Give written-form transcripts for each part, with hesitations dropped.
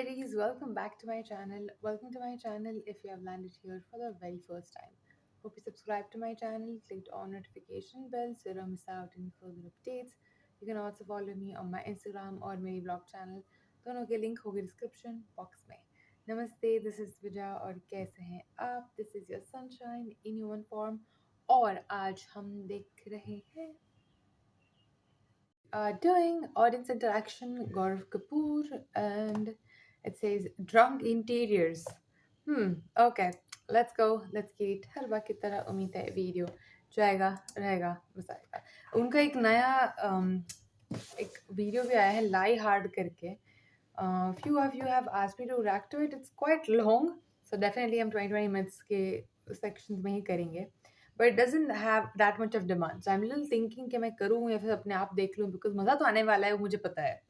ladies, welcome back to my channel. Welcome to my channel if you have landed here for the very first time. Hope you subscribe to my channel, clicked on notification bell so you don't miss out any further updates. You can also follow me on my Instagram or मेरी vlog channel. दोनों के link होगी description box में. Namaste, this is Vija और कैसे हैं आप? This is your sunshine in human form और आज हम देख रहे हैं doing audience interaction, Gaurav Kapoor, and it says drunk interiors. Okay, let's go. Let's get it. हर बार की तरह उम्मीद है वीडियो जाएगा रहेगा मजा आएगा. उनका एक नया एक वीडियो भी आया है लाई हार्ड करके. Few of you have asked me to react to it. It's quite long, so definitely हम 20 minutes के sections में ही करेंगे. But it doesn't have that much of demand. So I'm a little thinking कि मैं करूँ या फिर अपने आप देख लूँ because मज़ा तो आने वाला है वो मुझे पता है.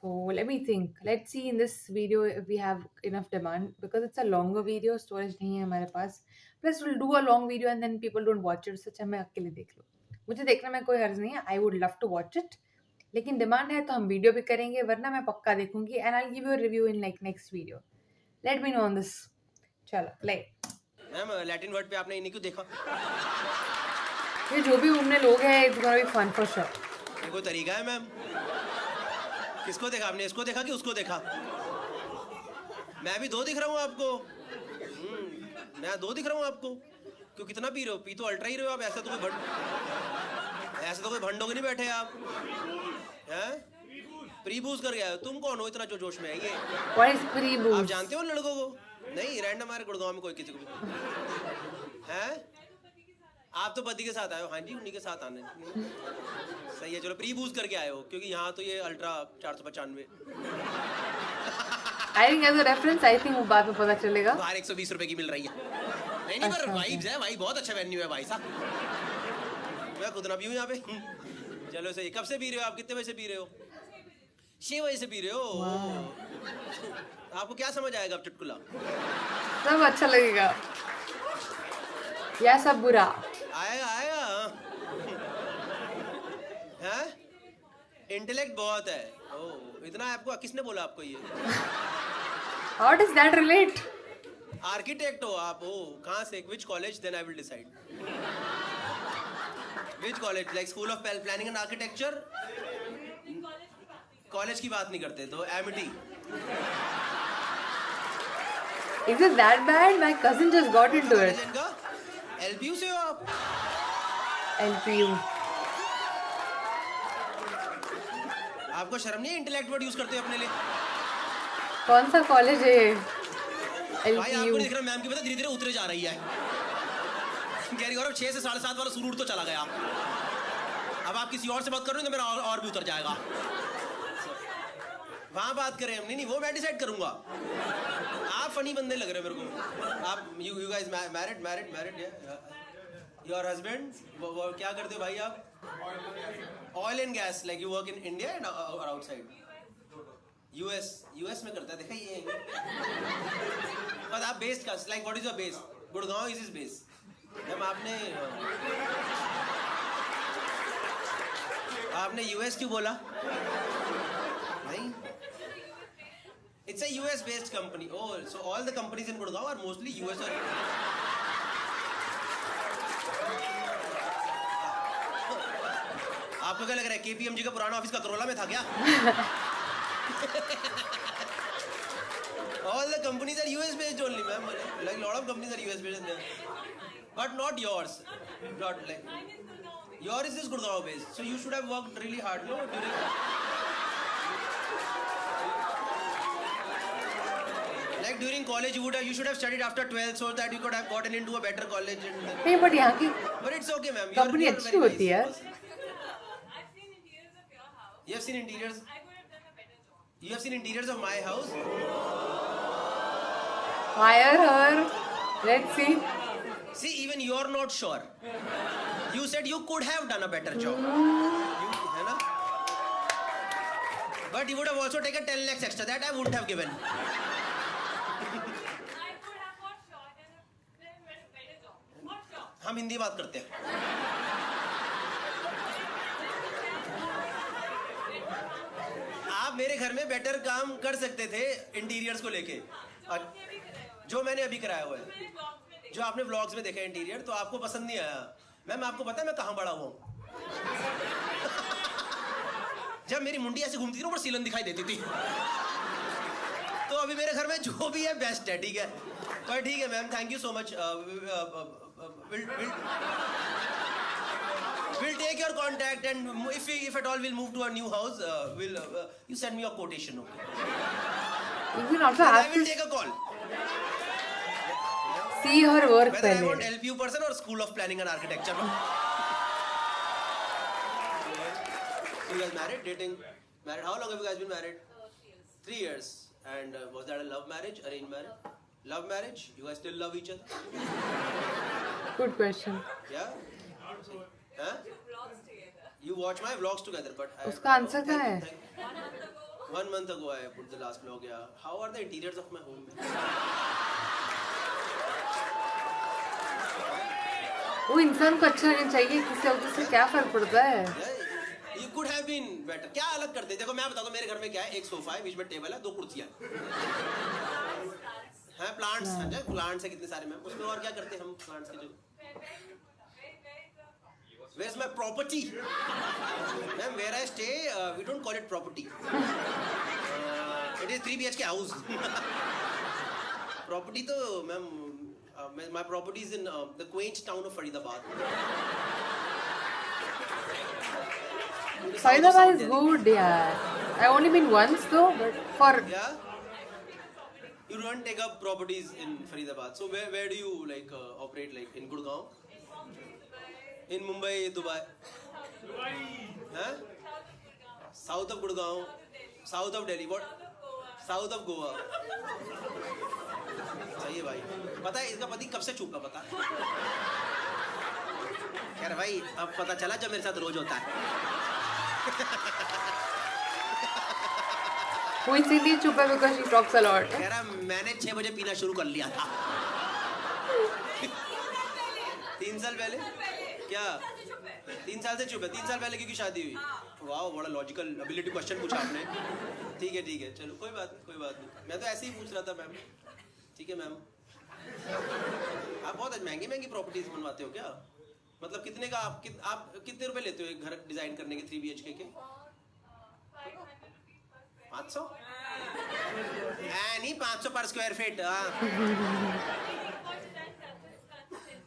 So let me think. Let's see in this video if we have enough demand because it's a longer video. Storage नहीं है हमारे पास. Plus we'll do a long video and then people don't watch it. So मैं अकेले देख लूँ. मुझे देखने में कोई हर्ज नहीं है. I would love to watch it. लेकिन डिमांड है तो हम वीडियो भी करेंगे वरना मैं पक्का देखूंगी and I'll give you a review in like next video. Let me know on this. चलो play. मैम लैटिन वर्ड पे आपने इन्हीं क्यों देखा? ये जो भी घूमने लोग हैं it's gonna be fun for sure. ये कोई तरीका है मैम? किसको देखा आपने? इसको देखा कि उसको देखा? मैं भी दो दिख रहा हूँ आपको. मैं दो दिख रहा हूँ आपको. क्यों कितना पी रहे हो? पी तो अल्ट्रा ही रहे हो आप. ऐसे तो कोई भंडों के नहीं बैठे आप. हैं? प्री बूज कर गया. तुम कौन हो इतना जो जोश में है ये? What is pre बूज? आप जानते हो लड़कों को? नहीं रैंडम हमारे गुड़गांव में कोई किसी को भी. हैं? आप तो पति के साथ आए हो. हाँ जी उन्हीं के साथ आने. सही है चलो प्री बूज करके आए हो क्योंकि यहाँ तो ये ultra 495. I think as a reference I think वो बाद में पता चलेगा. बाहर 120 रुपए की मिल रही है. नहीं पर वाइब्स है भाई. बहुत अच्छा वेन्यू है भाई साहब. मैं खुद ना पीऊँ यहाँ पे. चलो सही. कब से पी रहे हो आप? कितने बजे से पी रहे हो? 6 बजे से पी रहे हो. आपको क्या समझ आएगा अब चुटकुला? सब अच्छा लगेगा या सब बुरा? आएगा आएगा. हैं? इंटेलेक्ट बहुत है. ओह इतना आपको किसने बोला आपको ये? How does that relate? Architect हो आप. ओ कहाँ से? Which college? Then I will decide. Which college? Like school of planning and architecture? College की बात नहीं करते तो Amity. Is it that bad? My cousin just got into it. LPU से हो आप? LPU. आपको शर्म नहीं है इंटेलेक्ट वर्ड यूज करते हो अपने लिए? कौन सा कॉलेज है ये? भाई आपको नहीं दिख रहा मैम की पता धीरे धीरे उतरे जा रही है. कह रही गौरव 6 से 7.5 वाला सूट तो चला गया. अब आप किसी और से बात कर रहे हो तो मेरा और भी उतर जाएगा. वहाँ बात करें हम. नहीं वो मैं डिसाइड करूंगा. आप फनी बंदे लग रहे हो मेरे को. आप you guys married your husband क्या करते हो भाई आप? Oil and gas. Like you work in India and outside? US में करता है. देखा ये पर आप बेस्ड का like what is your base? Gurgaon is his base. जब आपने यूएस क्यों बोला? नहीं it's a US based company. Oh, so all the companies in Gurgaon are mostly US or आपको क्या लग रहा है KPMG का पुराना ऑफिस का करोला में था क्या? All the companies are US based only, ma'am. Like lot of companies are US based there, but not yours. Not like yours is this Gurgaon based, so you should have worked really hard, no? During college you should have studied after 12th so that you could have gotten into a better college. नहीं but यहाँ की but it's okay ma'am. Company अच्छी होती है. You have seen interiors? You have seen interiors of my house? Hire her. Let's see. See even you're not sure. You said you could have done a better job. है ना? But you would have also taken 10 lakhs extra. That I wouldn't have given. हम हिंदी बात करते हैं. मेरे घर में better काम कर सकते थे इंटीरियर्स को लेके, और जो मैंने अभी कराया हुआ है, जो आपने व्लॉग्स में देखा इंटीरियर, तो आपको पसंद नहीं आया। मैम आपको पता है मैं कहाँ बड़ा हुआ हूँ? जब मेरी मुंडी ऐसे घूमती थी ना, ऊपर सीलन दिखाई देती थी। तो अभी मेरे घर में जो भी है बेस्ट है, ठीक है। पर ठीक है ma'am, thank you so much. We'll take your contact, and if at all we'll move to a new house, you send me your quotation, okay? You will also Then I have will to take a call. see her work Whether I want पहले. LPU person or School of Planning and Architecture. So you guys married, dating, married? How long have you guys been married? 3 years. And was that a love marriage, arranged marriage? Love marriage? You guys still love each other? Good question. Yeah? Huh? You watch my vlogs together, but उसका answer कहाँ है? 1 month ago I put the last vlog. Yeah. How are the interiors of my home? वो इंसान को अच्छा लगना चाहिए, किसी और से क्या फर्क पड़ता है? Yeah, you could have been better. क्या अलग करते? देखो मैं बताता हूँ, मेरे घर में क्या है, एक सोफा है, बीच में टेबल है, 2 कुर्सियाँ हैं, प्लांट्स समझे, प्लांट्स है कितने सारे मैम, उसमें और क्या करते हैं हम प्लांट्स की जगह? Where's my property? Ma'am, where I stay, we don't call it property. It is 3 BHK house. Property तो ma'am, my property is in the quaint town of Faridabad. Faridabad is good, yeah. I only been once though, but for Yeah. You don't take up properties in Faridabad. So where do you like operate, like in Gurgaon? In Mumbai, Dubai? Huh? South of Gurgaon, south of Delhi, what? South of Goa. सही है भाई। पता है इसका पति कब से चुप है पता? यार भाई अब पता चला जब मेरे साथ रोज होता है। वो इसीलिए चुप है because she talks a lot. कह रहा मैंने 6 बजे पीना शुरू कर लिया था। 3 साल पहले? क्या? 3 साल से चुप है। 3 साल पहले क्योंकि शादी हुई? वाह, बड़ा लॉजिकल एबिलिटी क्वेश्चन पूछा आपने। ठीक है, चलो कोई बात नहीं। मैं तो ऐसे ही पूछ रहा था मैम। ठीक है मैम। आप बहुत महंगी प्रॉपर्टीज बनवाते हो क्या? मतलब कितने का आप कितने रुपए लेते हो एक घर डिजाइन करने के 3 BHK के? 500? नहीं 500 पर square feet.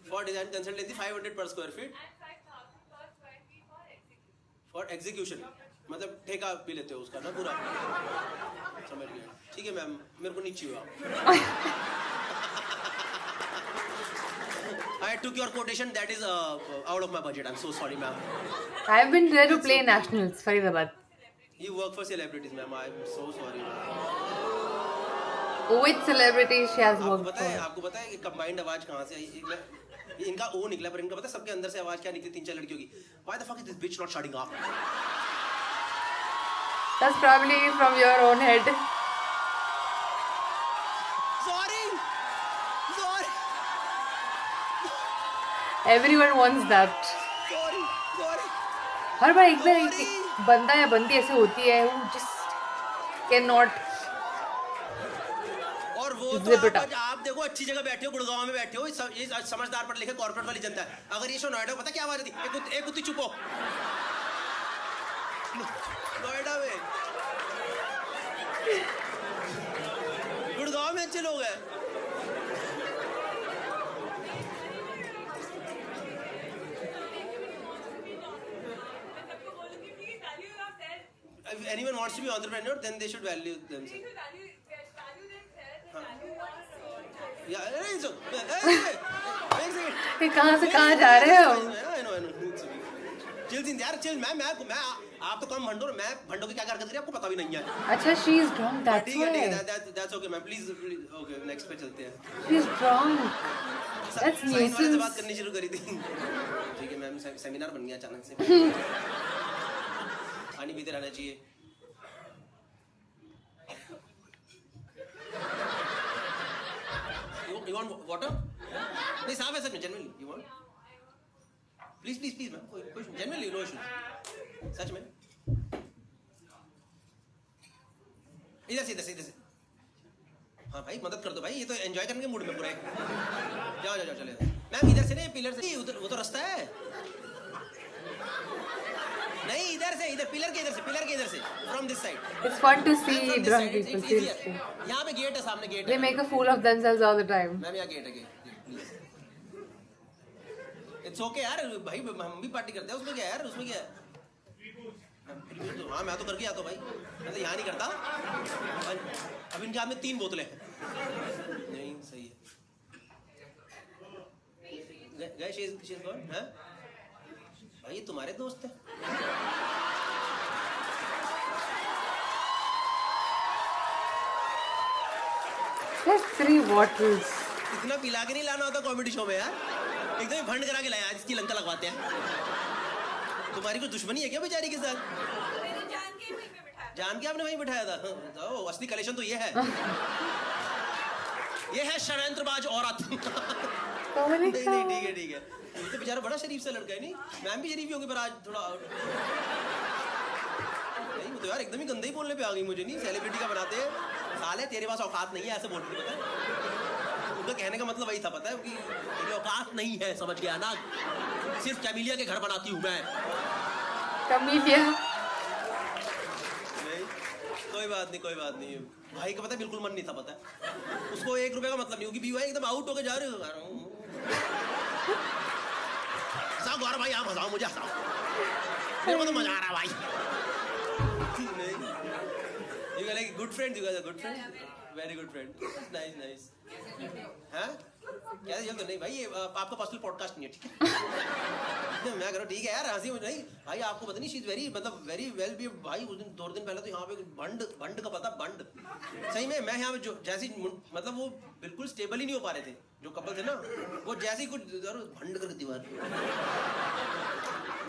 For design consultancy 500 per square feet. For execution. मतलब ठेका भी लेते हो उसका ना पूरा? समझ गया। ठीक है मैम, मेरे को नहीं चाहिए आप। I took your quotation. That is out of my budget. I'm so sorry, ma'am. I've been there to play nationals, Faridabad. You work for celebrities, ma'am. I'm so sorry, ma'am. With celebrities, she has worked for. आपको पता है कि combined आवाज कहाँ से आई? इनका ओ निकला, पर इनका पता है सबके अंदर से आवाज क्या निकली? 3-4 लड़कियों की। Why the fuck is this bitch not shutting up? That's probably from your own head. Sorry. Everyone wants that. Sorry. हर बार एक बार एक बंदा या बंदी ऐसे होती है who just cannot. और वो तो आप देखो अच्छी जगह बैठे हो, गुड़गांव में बैठे हो, ये समझदार पढ़ लिखे कॉर्पोरेट वाली जनता है। अगर ये शो नोएडा पता क्या आवाज थी? एक कुत्ती चुपो। नोएडा में, गुड़गांव में अच्छे लोग हैं। If anyone wants to be entrepreneur, then they should value themselves. कहाँ से कहाँ जा रहे हो? चिल यार, चिल। मैं आप तो कम भंडो, मैं भंडो की क्या हरकत करी आपको पता भी नहीं है। अच्छा, she is drunk, that's ठीक है, why. that's okay ma'am, please okay, next पे चलते हैं। She is drunk. That's science वाले से nuisance. बात करनी शुरू करी थी। ठीक है मैम, सेमिनार बन गया अचानक से। पानी पीते रहना चाहिए। You want water? नहीं, साफ है सच में, genuinely. You want? Please ma'am, कोई genuinely no issue. सच में। इधर से इधर से। हाँ भाई मदद कर दो भाई, ये तो एंजॉय करने के मूड में पूरा है। जाओ जाओ जाओ चले जाओ। मैम इधर से नहीं, पिलर से उधर, वो तो रास्ता है। नहीं इधर से, इधर पिलर के इधर से, पिलर के इधर से, from this side. It's fun to ma'am see from this drunk side, people, it's easier. seriously. यहाँ पे गेट है, सामने गेट They है। make a fool of themselves all the time. Ma'am यहाँ गेट है, गेट प्लीज। इट्स ओके यार भाई, हम भी पार्टी करते हैं, उसमें क्या है यार, उसमें क्या है। तो हाँ मैं तो करके आता हूँ भाई, मैं तो यहाँ नहीं करता। अब इनके हाथ में 3 बोतलें हैं। नहीं सही है। गए शी इज गॉन। हैं भाई ये तुम्हारे दोस्त हैं। Just 3 bottles. इतना पिला के नहीं लाना होता कॉमेडी शो में यार, एकदम ही भंड करा के लाया, आज इसकी लंका लगवाते हैं। तुम्हारी कोई दुश्मनी है क्या बेचारी के साथ? जान के आपने वहीं बिठाया था। ओ, असली कलेक्शन तो ये है। ये है षड्यंत्रबाज औरत। नहीं नहीं ठीक है ठीक है। ये तो बेचारा बड़ा शरीफ सा लड़का है। नहीं मैम भी शरीफ ही होंगे, पर आज थोड़ा नहीं, वो तो यार एकदम ही गंदे ही बोलने पे आ गई मुझे। नहीं सेलिब्रिटी का बनाते हैं, साले तेरे पास औकात नहीं है, ऐसे बोल रही थी, पता है। उनका कहने का मतलब वही था, पता है, कि तेरी औकात नहीं है, समझ गया ना, सिर्फ कैमिलिया के घर बनाती हूँ मैं। Camellia. नहीं कोई बात नहीं, कोई बात नहीं। भाई का पता है बिल्कुल मन नहीं था, पता है उसको 1 रुपए का मतलब नहीं, क्योंकि भाई एकदम आउट होके जा रहे हो। हंसाओ गौरव भाई, आप हंसाओ मुझे, हंसाओ, मेरे को तो मजा आ रहा है भाई। नहीं you like good friend, you guys are good friend, very good friend, nice nice. हाँ क्या ये तो नहीं भाई, ये आपका पर्सनल पॉडकास्ट नहीं है, ठीक है। मैं कह रहा हूँ ठीक है यार, हंसी नहीं भाई, आपको पता नहीं शी इज वेरी, मतलब वेरी वेल भी भाई। उस दिन 2 दिन पहले तो यहाँ पे बंड बंड का पता, बंड सही में, मैं यहाँ पे जो जैसी, मतलब वो बिल्कुल स्टेबल ही नहीं हो पा रहे थे जो कपल थे ना, वो जैसे ही कुछ भंड करके दीवार,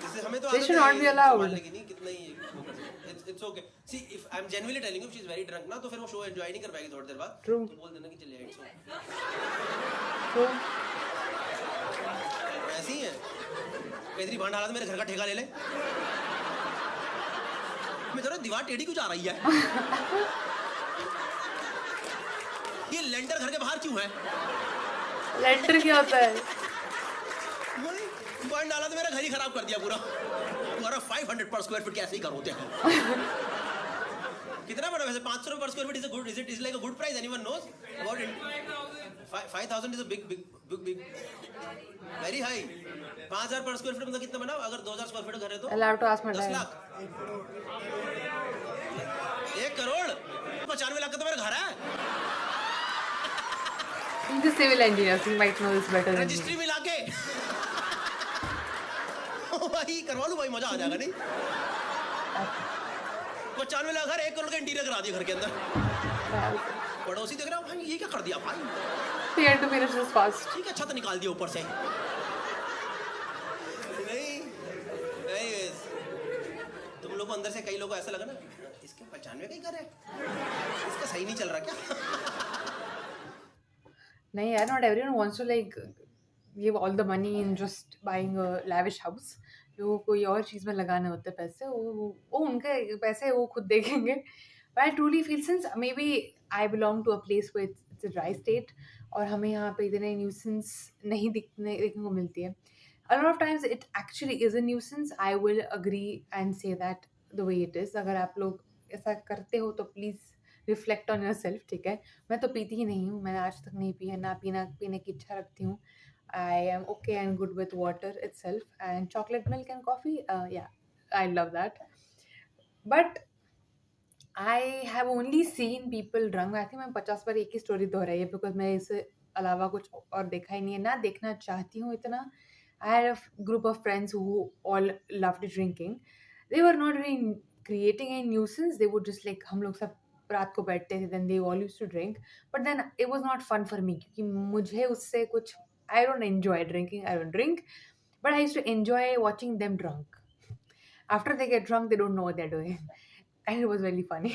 जैसे हमें तो They should not be allowed. नहीं कितना ही it's okay. See if I am genuinely telling you, she is very drunk ना, तो फिर वो शो एंजॉय नहीं कर पाएगी थोड़ी देर बाद। True. तो बोल देना कि चलिए इट्स ओके। True. ऐसी ही है, इतनी भंड हालत मेरे घर का ठेका ले ले। मैं जरा दीवार टेढ़ी क्यों जा रही है? ये लेंटर घर के बाहर क्यों है? Lender क्या होता है? भंड डाला तो मेरा घर ही खराब कर दिया पूरा। तुम्हारा 500 पर स्क्वायर फीट कैसे ही करोते हैं? कितना बड़ा वैसे? 500 रुपए पर square feet is a good, is it is like a good price? Anyone knows about it? 5000 is a big big big very high. 5000 पर स्क्वायर फीट मतलब कितना बना? अगर 2000 स्क्वायर फीट घर है तो Allowed to ask my 10 dad. Lakh, 1 crore, 95 lakh का तो मेरा घर है। He's a civil engineer, so he might know this better than me. Registry मिला के भाई करवा लूं भाई, मजा आ जाएगा। नहीं 95 लाख घर, 1 करोड़ का इंटीरियर करा दिया घर के अंदर। पड़ोसी देख रहा हूँ भाई, ये क्या कर दिया भाई? He had to finish this fast. ठीक है, छत निकाल दिया ऊपर से। नहीं नहीं तुम लोग को अंदर से कई लोगों को ऐसा लगा ना, इसके 95 का ही घर है, इसका सही नहीं चल रहा क्या? नहीं यार, not everyone wants to like give all the money in just buying a lavish house. लोगों को कोई और चीज़ में लगाने होते हैं पैसे, वो उनके पैसे वो खुद देखेंगे. But I truly feel, since maybe I belong to a place where it's a dry state और हमें यहाँ पे इतने nuisance नहीं देखने को मिलती है. A lot of times it actually is a nuisance. I will agree and say that the way it is. अगर आप लोग ऐसा करते हो तो please reflect on your self, ठीक है. मैं तो पीती ही नहीं हूँ, मैंने आज तक नहीं पी है, ना पीने की इच्छा रखती हूँ. I am okay and good with water itself, and chocolate milk and coffee, yeah, I love that. But I have only seen people drunk. I think मैं 50 बार एक ही स्टोरी दोहराई है, बिकॉज मैं इससे अलावा कुछ और देखा ही नहीं है, ना देखना चाहती हूँ इतना. I had a group of friends who all loved drinking. They were not really creating a nuisance. They would just like, हम लोग सब रात को बैठते थे, then they all used to drink. But then it was not fun for me, क्योंकि मुझे उससे कुछ, I don't enjoy drinking, I don't drink, but I used to enjoy watching them drunk. After they get drunk, they don't know what they're doing. And it was really funny.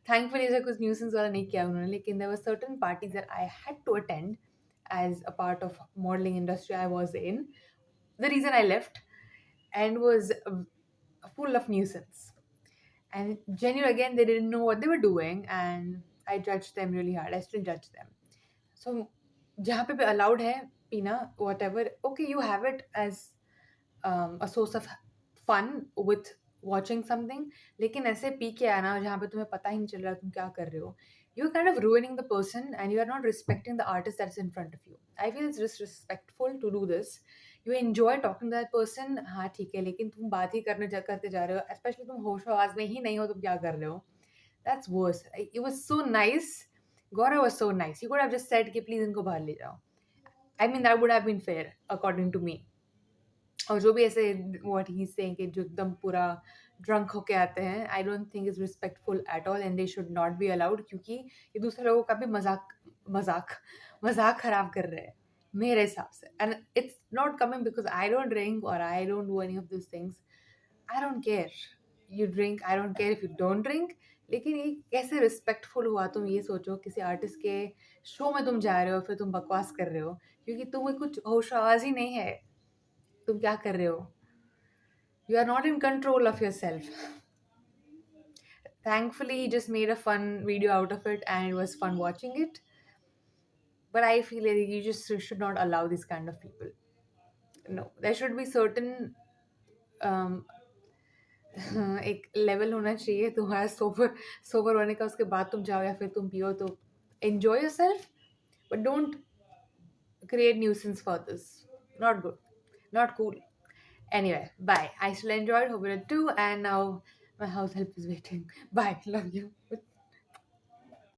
Thankfully ऐसा कुछ nuisance वाला नहीं किया उन्होंने, लेकिन there were certain parties that I had to attend as a part of modeling industry I was in. The reason I left and was full of nuisance. And genuinely, again, they didn't know what they were doing, and I judged them really hard. I still judge them. So जहाँ पे भी allowed है पीना, whatever, okay, you have it as a source of fun with watching something, लेकिन ऐसे P के आना जहाँ पे तुम्हें पता ही नहीं चल रहा तुम क्या कर रहे हो, you're kind of ruining the person and you are not respecting the artist that's in front of you. I feel it's disrespectful to do this. You enjoy talking to that person, हाँ ठीक है, लेकिन तुम बात ही करते जा रहे हो, especially तुम होश आवाज में ही नहीं हो, तुम क्या कर रहे हो? That's worse. It was so nice. Gaurav was so nice. You could have just said कि please इनको बाहर ले जाओ. I mean that would have been fair according to me. और जो भी ऐसे what he's saying कि जो एकदम पूरा drunk होके आते हैं, I don't think is respectful at all and they should not be allowed, क्योंकि ये दूसरे लोगों का भी मजाक मजाक खराब कर रहे हैं मेरे हिसाब से. And it's not coming because I don't drink or I don't do any of these things. I don't care. You drink, I don't care if you don't drink. लेकिन ये कैसे रिस्पेक्टफुल हुआ? तुम ये सोचो किसी आर्टिस्ट के शो में तुम जा रहे हो, फिर तुम बकवास कर रहे हो क्योंकि तुम्हें कुछ होश आवाज ही नहीं है, तुम क्या कर रहे हो? You are not in control of yourself. Thankfully, he just made a fun video out of it and it was fun watching it. But I feel like you just should not allow these kind of people. No, there should be certain um, एक level होना चाहिए तुम्हारा sober sober होने का, उसके बाद तुम जाओ या फिर तुम पियो, तो enjoy yourself, but don't create nuisance for this. Not good, not cool. Anyway, bye. I still enjoyed, hope you did too, and now my house help is waiting. Bye, love you.